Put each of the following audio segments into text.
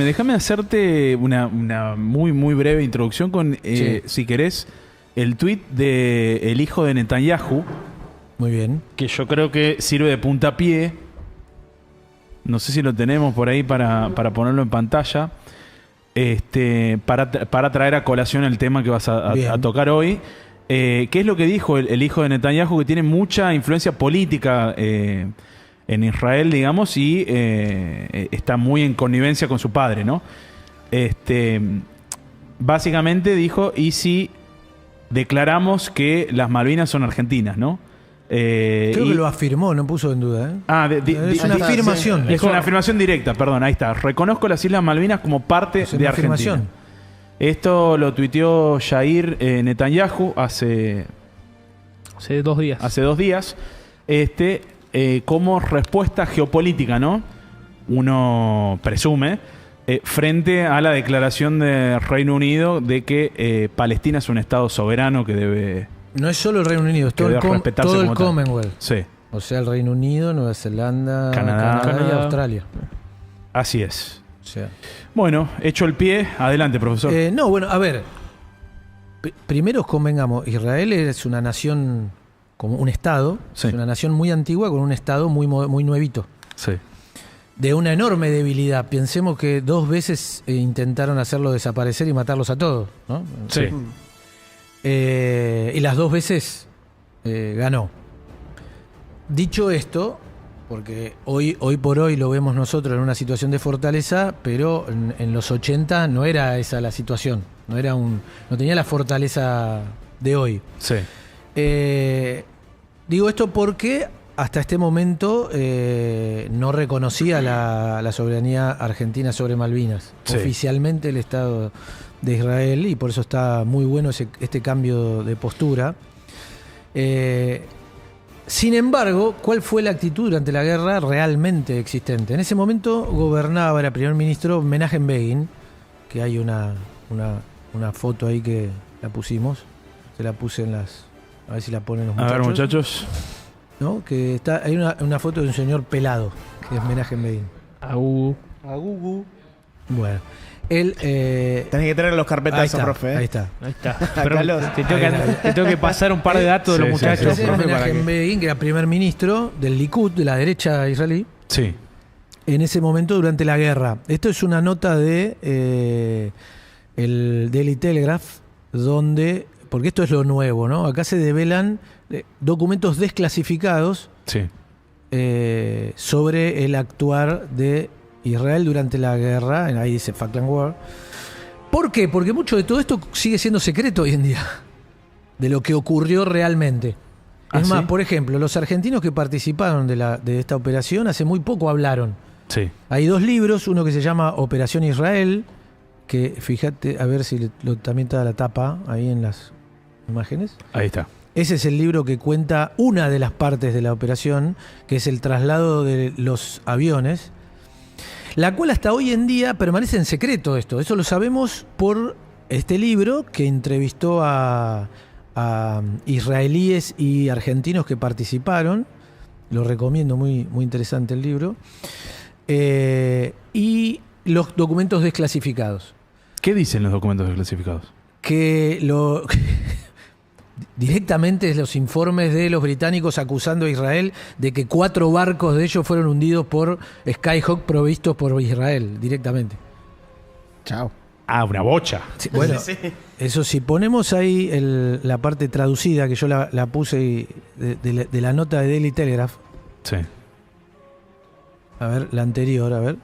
Déjame hacerte una muy, muy breve introducción con, Sí. si querés, el tuit del hijo de Netanyahu, Muy bien. que yo creo que sirve de puntapié. No sé si lo tenemos por ahí para ponerlo en pantalla. Para traer a colación el tema que vas a tocar hoy. ¿Qué es lo que dijo el hijo de Netanyahu? Que tiene mucha influencia política en Israel, digamos, y está muy en connivencia con su padre, ¿no? Básicamente dijo, ¿y si declaramos que las Malvinas son argentinas, no? Creo que lo afirmó, no puso en duda. Es una afirmación. Es una afirmación directa, perdón, ahí está. Reconozco las Islas Malvinas como parte de Argentina. Afirmación. Esto lo tuiteó Yair Netanyahu hace 2 días. Hace 2 días. Como respuesta geopolítica, ¿no? Uno presume, frente a la declaración del Reino Unido de que Palestina es un estado soberano que debe... No es solo el Reino Unido, es todo el Commonwealth. Sí. O sea, el Reino Unido, Nueva Zelanda, Canadá y Australia. Así es. O sea. Bueno, hecho el pie, adelante, profesor. A ver. Primero convengamos, Israel es una nación, como un estado, sí. Es una nación muy antigua con un estado muy nuevito. Sí. De una enorme debilidad. Pensemos que 2 veces intentaron hacerlo desaparecer y matarlos a todos, ¿no? Sí. Y las 2 veces ganó. Dicho esto, porque hoy por hoy lo vemos nosotros en una situación de fortaleza, pero en los 80 no era esa la situación, no tenía la fortaleza de hoy. Sí. Digo esto porque hasta este momento no reconocía la soberanía argentina sobre Malvinas, sí. Oficialmente el Estado de Israel, y por eso está muy bueno este cambio de postura. Sin embargo, ¿cuál fue la actitud durante la guerra realmente existente? En ese momento gobernaba, era primer ministro Menachem Begin, que hay una foto ahí que la pusimos, se la puse en las... A ver si la ponen los muchachos. A ver, muchachos. ¿No? Que hay una foto de un señor pelado, que es Menachem Begin. Agugu. Bueno. Él, tenés que traer los carpetazos, profe. Ahí está. Pero te tengo que pasar un par de datos de los muchachos. Sí, Menachem Begin, que era primer ministro del Likud, de la derecha israelí. Sí. En ese momento, durante la guerra. Esto es una nota de el Daily Telegraph, donde, porque esto es lo nuevo, ¿no? Acá se develan documentos desclasificados, sí. Sobre el actuar de Israel durante la guerra, ahí dice Falkland War. ¿Por qué? Porque mucho de todo esto sigue siendo secreto hoy en día, de lo que ocurrió realmente. Es más, por ejemplo, los argentinos que participaron de esta operación hace muy poco hablaron. Sí. Hay 2 libros, uno que se llama Operación Israel, que fíjate, a ver si también está la tapa ahí en las imágenes. Ahí está. Ese es el libro que cuenta una de las partes de la operación, que es el traslado de los aviones, la cual hasta hoy en día permanece en secreto esto. Eso lo sabemos por este libro que entrevistó a israelíes y argentinos que participaron. Lo recomiendo, muy, muy interesante el libro. Y los documentos desclasificados. ¿Qué dicen los documentos desclasificados? Que directamente los informes de los británicos acusando a Israel de que 4 barcos de ellos fueron hundidos por Skyhawk provistos por Israel, directamente. Chao. Ah, una bocha. Sí, bueno, sí. Eso si ponemos ahí la parte traducida, que yo la puse de la nota de Daily Telegraph. Sí. A ver, la anterior, a ver.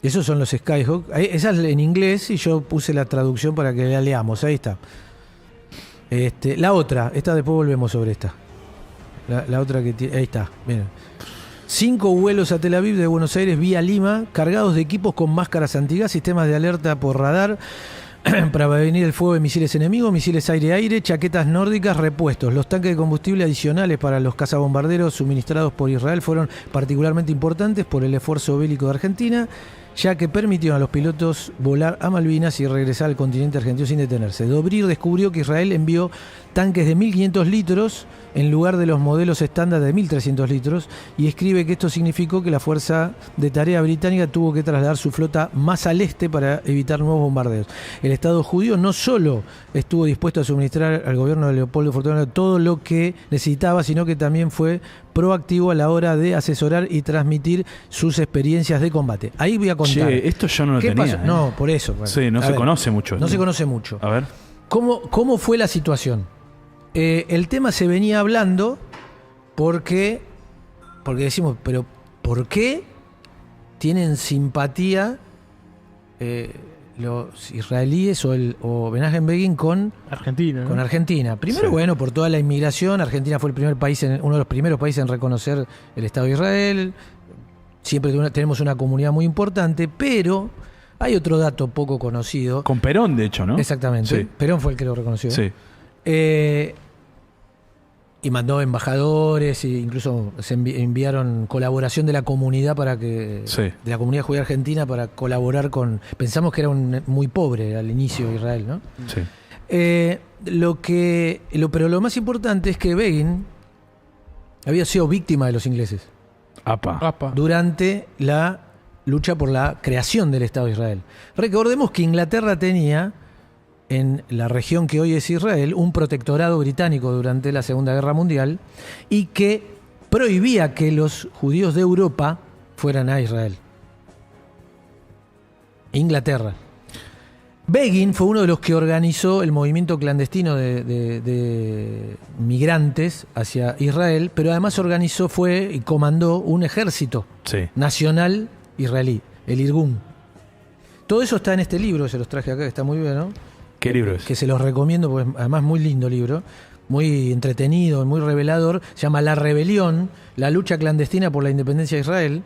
Esos son los Skyhawk. Esa es en inglés y yo puse la traducción para que la leamos. Ahí está. La otra, esta después volvemos sobre esta. La otra que tiene, ahí está, miren. 5 vuelos a Tel Aviv de Buenos Aires vía Lima, cargados de equipos con máscaras antigas, sistemas de alerta por radar para prevenir el fuego de misiles enemigos, misiles aire-aire, chaquetas nórdicas, repuestos. Los tanques de combustible adicionales para los cazabombarderos suministrados por Israel fueron particularmente importantes por el esfuerzo bélico de Argentina. ya que permitieron a los pilotos volar a Malvinas y regresar al continente argentino sin detenerse. Dobril descubrió que Israel envió tanques de 1.500 litros en lugar de los modelos estándar de 1.300 litros y escribe que esto significó que la Fuerza de Tarea británica tuvo que trasladar su flota más al este para evitar nuevos bombardeos. El Estado judío no solo estuvo dispuesto a suministrar al gobierno de Leopoldo Fortunato todo lo que necesitaba, sino que también fue proactivo a la hora de asesorar y transmitir sus experiencias de combate. Ahí voy a contar. Che, esto yo no lo ¿Qué tenía. pasó? No, por eso. Bueno. Sí, no A se ver, conoce mucho. No se conoce mucho. A ver. ¿Cómo fue la situación? El tema se venía hablando porque decimos, pero ¿por qué tienen simpatía los israelíes o Menachem Begin con Argentina, ¿no? Argentina? Primero, Sí. bueno, por toda la inmigración. Argentina fue uno de los primeros países en reconocer el Estado de Israel. Siempre tenemos una comunidad muy importante, pero hay otro dato poco conocido. Con Perón, de hecho, ¿no? Exactamente. Sí. Perón fue el que lo reconoció. Sí. Y mandó embajadores e incluso se enviaron colaboración de la comunidad Sí. de la comunidad judía argentina para colaborar con. Pensamos que era muy pobre al inicio de Israel, ¿no? Sí. Pero lo más importante es que Begin había sido víctima de los ingleses Apa. durante la lucha por la creación del Estado de Israel. Recordemos que Inglaterra tenía en la región que hoy es Israel un protectorado británico durante la Segunda Guerra Mundial y que prohibía que los judíos de Europa fueran a Israel. Inglaterra. Begin fue uno de los que organizó el movimiento clandestino de migrantes hacia Israel, pero además fue y comandó un ejército Sí. nacional israelí, el Irgun. Todo eso está en este libro, se los traje acá, que está muy bien, ¿no? ¿Qué libro es? Que se los recomiendo, porque además muy lindo libro, muy entretenido, muy revelador. Se llama La Rebelión, la lucha clandestina por la independencia de Israel.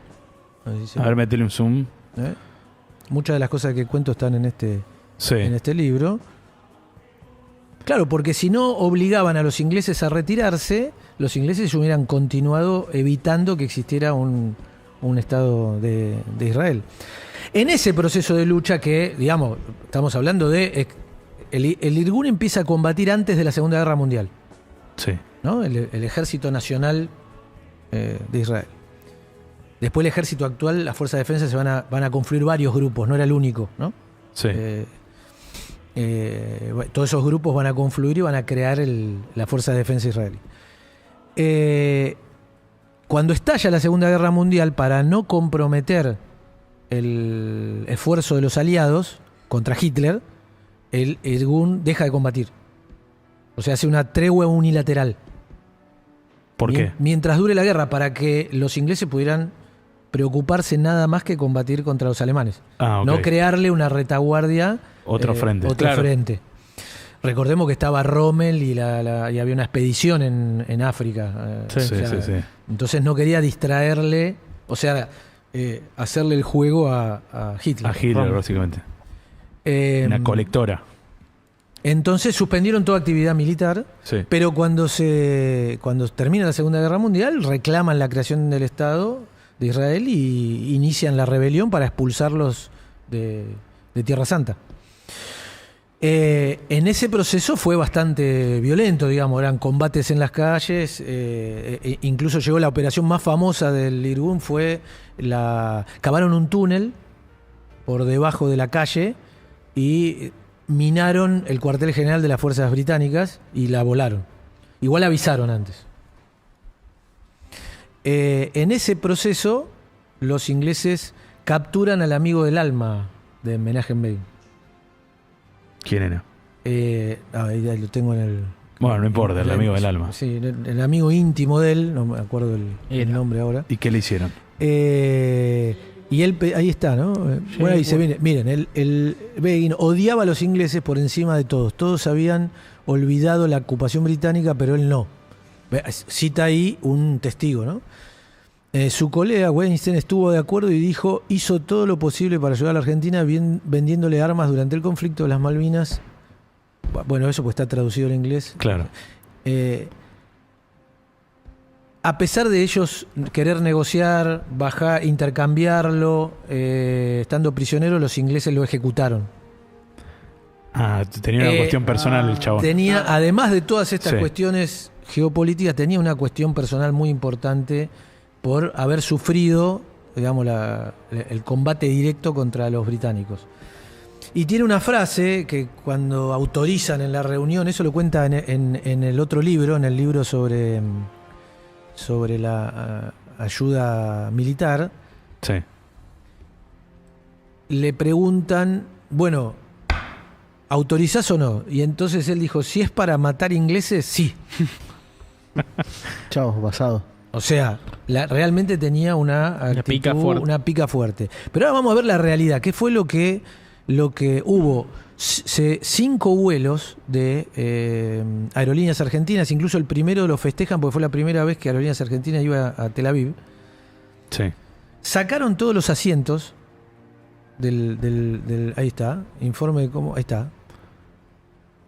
A ver, métele un zoom. ¿Eh? Muchas de las cosas que cuento están en este Sí. libro. Claro, porque si no obligaban a los ingleses a retirarse, los ingleses hubieran continuado evitando que existiera un Estado de Israel. En ese proceso de lucha que, digamos, estamos hablando de... El Irgun empieza a combatir antes de la Segunda Guerra Mundial, Sí. ¿no? El Ejército Nacional de Israel. Después el ejército actual, las fuerzas de defensa se van a confluir varios grupos, no era el único, ¿no? Sí. Todos esos grupos van a confluir y van a crear la Fuerza de Defensa israelí. Cuando estalla la Segunda Guerra Mundial, para no comprometer el esfuerzo de los aliados contra Hitler, el Irgun deja de combatir. O sea, hace una tregua unilateral. ¿Por qué? Mientras dure la guerra, para que los ingleses pudieran preocuparse nada más que combatir contra los alemanes. Ah, ok. No crearle una retaguardia. Otro frente. Otro Claro. frente. Recordemos que estaba Rommel y había una expedición en África. Sí, Sí, sí, sí. Entonces no quería distraerle, o sea, hacerle el juego a Hitler. A Hitler, Vamos. básicamente. Eh, Una colectora. Entonces suspendieron toda actividad militar, Sí. pero cuando termina la Segunda Guerra Mundial reclaman la creación del Estado de Israel y inician la rebelión para expulsarlos de Tierra Santa. En ese proceso fue bastante violento, digamos, eran combates en las calles, incluso llegó la operación más famosa del Irgun, cavaron un túnel por debajo de la calle y minaron el cuartel general de las fuerzas británicas y la volaron. Igual avisaron antes. En ese proceso, los ingleses capturan al amigo del alma de Menachem Begin. ¿Quién era? Ahí lo tengo en el... Bueno, no importa, el amigo del alma. Sí, el amigo íntimo de él, no me acuerdo el nombre ahora. ¿Y qué le hicieron? Y él, ahí está, ¿no? Bueno, ahí se viene. Miren, el Begin odiaba a los ingleses por encima de todos. Todos habían olvidado la ocupación británica, pero él no. Cita ahí un testigo, ¿no? Su colega Weinstein estuvo de acuerdo y dijo: hizo todo lo posible para ayudar a la Argentina vendiéndole armas durante el conflicto de las Malvinas. Bueno, eso pues está traducido en inglés. Claro. a pesar de ellos querer negociar, bajar, intercambiarlo, estando prisioneros, los ingleses lo ejecutaron. Tenía una cuestión personal el chabón. Tenía, además de todas estas Sí. cuestiones geopolíticas, tenía una cuestión personal muy importante por haber sufrido, digamos, el combate directo contra los británicos. Y tiene una frase que cuando autorizan en la reunión, eso lo cuenta en el otro libro, en el libro sobre la ayuda militar, Sí. le preguntan, bueno, ¿autorizás o no? Y entonces él dijo, si es para matar ingleses, sí. Chao, basado. O sea, realmente tenía una pica actitud, fuerte. una pica fuerte. Pero ahora vamos a ver la realidad. ¿Qué fue lo que hubo? 5 vuelos de Aerolíneas Argentinas, incluso el primero lo festejan porque fue la primera vez que Aerolíneas Argentinas iba a Tel Aviv. Sí. Sacaron todos los asientos ahí está, informe de cómo, ahí está.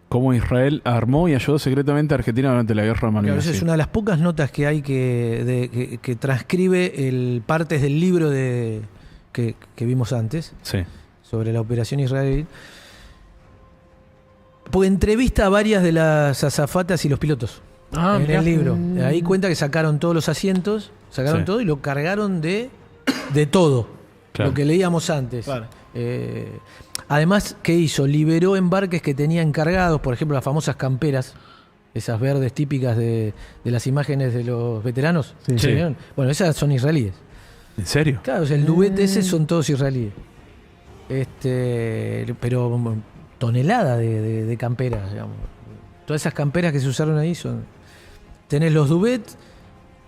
Cómo Israel armó y ayudó secretamente a Argentina durante la guerra de Claro, Malvinas. esa es Sí. una de las pocas notas que hay que transcribe partes del libro que vimos antes Sí. sobre la operación israelí. Porque entrevista a varias de las azafatas y los pilotos en mirá. el libro. Ahí cuenta que sacaron todos los asientos, sacaron Sí. todo y lo cargaron de todo. Claro. Lo que leíamos antes. Claro. Además, ¿qué hizo? Liberó embarques que tenía encargados, por ejemplo, las famosas camperas, esas verdes típicas de las imágenes de los veteranos. Sí. Sí. ¿Vieron? Bueno, esas son israelíes. ¿En serio? Claro, o sea, el Duvet ese son todos israelíes. Pero tonelada de camperas, digamos. Todas esas camperas que se usaron ahí son. Tenés los Duvet,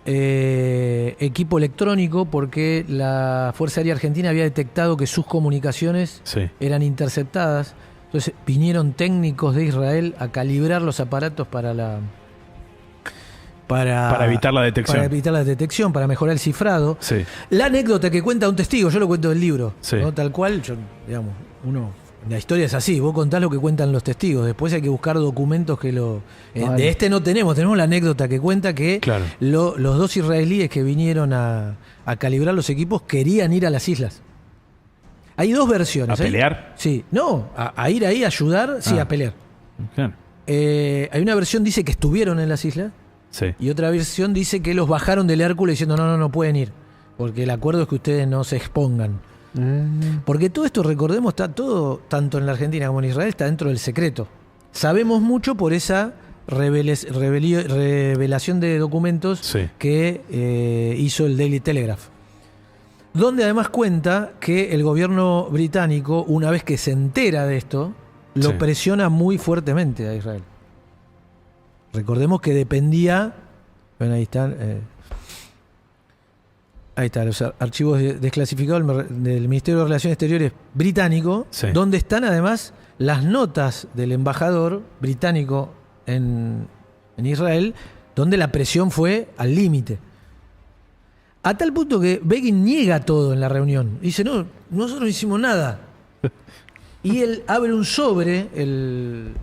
equipo electrónico, porque la Fuerza Aérea Argentina había detectado que sus comunicaciones Sí. eran interceptadas. Entonces vinieron técnicos de Israel a calibrar los aparatos para evitar la detección. Para evitar la detección, para mejorar el cifrado. Sí. La anécdota que cuenta un testigo, yo lo cuento del libro, Sí. ¿no? Tal cual, digamos, la historia es así, vos contás lo que cuentan los testigos, después hay que buscar documentos que Vale. de este no tenemos la anécdota que cuenta que Claro. los 2 israelíes que vinieron a calibrar los equipos querían ir a las islas. Hay 2 versiones. ¿A pelear? Sí, no, a ir ahí a ayudar, sí, Ah. a pelear. Claro. Hay una versión dice que estuvieron en las islas Sí. y otra versión dice que los bajaron del Hércules diciendo no pueden ir, porque el acuerdo es que ustedes no se expongan. Porque todo esto, recordemos, está todo, tanto en la Argentina como en Israel, está dentro del secreto. Sabemos mucho por esa revelación de documentos Sí. que hizo el Daily Telegraph. Donde además cuenta que el gobierno británico, una vez que se entera de esto, lo Sí. presiona muy fuertemente a Israel. Recordemos que dependía. Bueno, ahí están. Ahí está, los archivos desclasificados del Ministerio de Relaciones Exteriores británico, Sí. donde están además las notas del embajador británico en Israel, donde la presión fue al límite. A tal punto que Begin niega todo en la reunión. Dice, no, nosotros no hicimos nada. Y él abre un sobre, el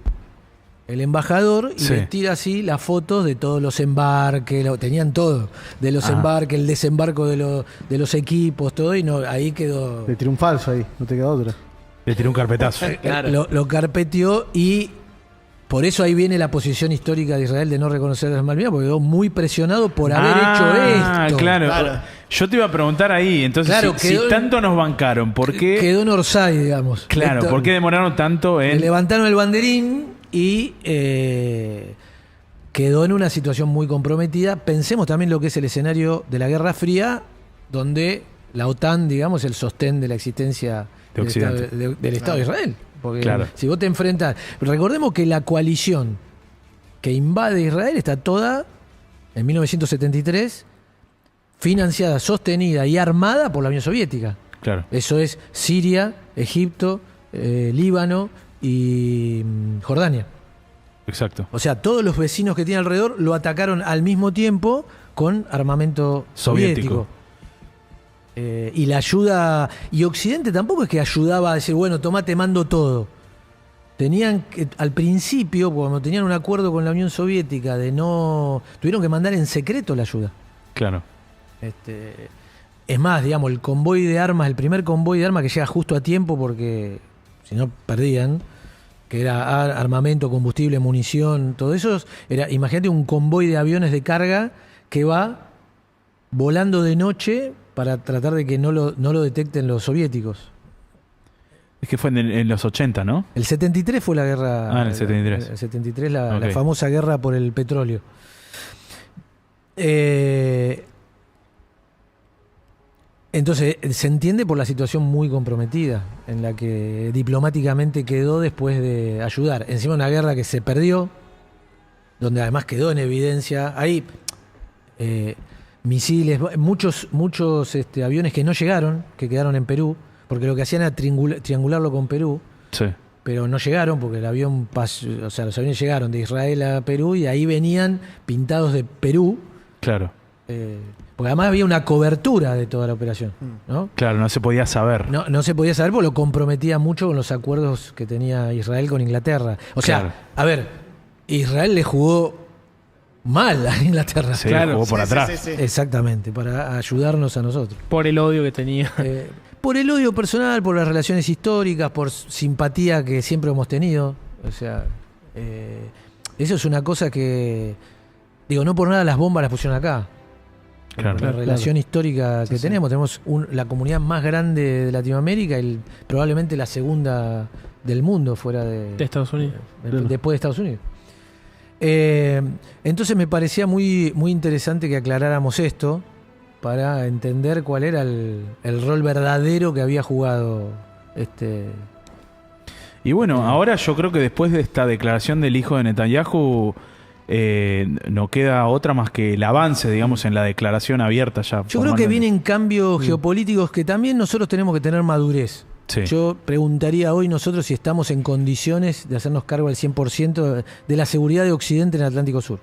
embajador, y Sí. le tira así las fotos de todos los embarques, tenían todo, de los embarques, el desembarco de los equipos, todo, y no, ahí quedó. Le tiré un falso ahí, no te queda otra. Le tiró un carpetazo. Claro. Lo carpeteó y por eso ahí viene la posición histórica de Israel de no reconocer a las Malvinas, porque quedó muy presionado por haber hecho esto. Claro. Claro. Yo te iba a preguntar ahí, entonces, Claro, si quedó en- tanto nos bancaron, ¿por qué? Quedó en Orsay, digamos. Claro, Esto- ¿por qué demoraron tanto Le en...? levantaron el banderín y quedó en una situación muy comprometida. Pensemos también lo que es el escenario de la Guerra Fría, donde la OTAN, digamos, el sostén de la existencia De Occidente. del Estado de Israel. Porque Claro. si vos te enfrentas... Recordemos que la coalición que invade Israel está toda, en 1973, financiada, sostenida y armada por la Unión Soviética. Claro. Eso es Siria, Egipto, Líbano y Jordania. Exacto. O sea, todos los vecinos que tiene alrededor lo atacaron al mismo tiempo con armamento soviético. Y la ayuda... Y Occidente tampoco es que ayudaba a decir, bueno, tomá, te mando todo. Tenían que, al principio, cuando tenían un acuerdo con la Unión Soviética de no... Tuvieron que mandar en secreto la ayuda. Claro. Es más, digamos, el convoy de armas, el primer convoy de armas que llega justo a tiempo porque si no perdían, que era armamento, combustible, munición, todo eso, imagínate un convoy de aviones de carga que va volando de noche para tratar de que no lo detecten los soviéticos. Es que fue en los 80, ¿no? El 73 fue la guerra. Ah, en el 73. El 73, la Ok. famosa guerra por el petróleo. Entonces, se entiende por la situación muy comprometida en la que diplomáticamente quedó después de ayudar. Encima una guerra que se perdió, donde además quedó en evidencia. Hay misiles, muchos aviones que no llegaron, que quedaron en Perú, porque lo que hacían era triangularlo con Perú, Sí. pero no llegaron porque el avión los aviones llegaron de Israel a Perú y ahí venían pintados de Perú. Claro. Porque además había una cobertura de toda la operación, ¿no? Claro, no se podía saber. No se podía saber porque lo comprometía mucho con los acuerdos que tenía Israel con Inglaterra. O sea, Claro. a ver, Israel le jugó mal a Inglaterra. Sí, Claro. jugó por atrás. Exactamente, para ayudarnos a nosotros. Por el odio que tenía. Por el odio personal, por las relaciones históricas, por simpatía que siempre hemos tenido. O sea, eso es una cosa que, digo, no por nada las bombas las pusieron acá. Claro. La relación histórica que tenemos. Tenemos la comunidad más grande de Latinoamérica y probablemente la segunda del mundo fuera De Estados Unidos. después de Estados Unidos. Entonces me parecía muy, muy interesante que aclaráramos esto para entender cuál era el rol verdadero que había jugado Y bueno, ahora yo creo que después de esta declaración del hijo de Netanyahu, no queda otra más que el avance, digamos, en la declaración abierta ya. Yo creo que vienen cambios geopolíticos que también nosotros tenemos que tener madurez. Sí. Yo preguntaría hoy nosotros si estamos en condiciones de hacernos cargo al 100% de la seguridad de Occidente en el Atlántico Sur.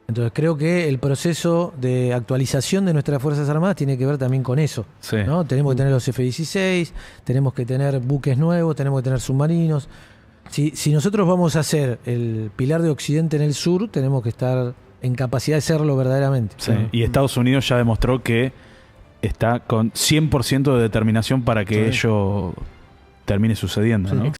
Entonces creo que el proceso de actualización de nuestras Fuerzas Armadas tiene que ver también con eso, Sí. ¿no? Tenemos que tener los F-16, tenemos que tener buques nuevos, tenemos que tener submarinos. Si nosotros vamos a ser el pilar de Occidente en el sur, tenemos que estar en capacidad de serlo verdaderamente. Sí. Y Estados Unidos ya demostró que está con 100% de determinación para que ello termine sucediendo, ¿no?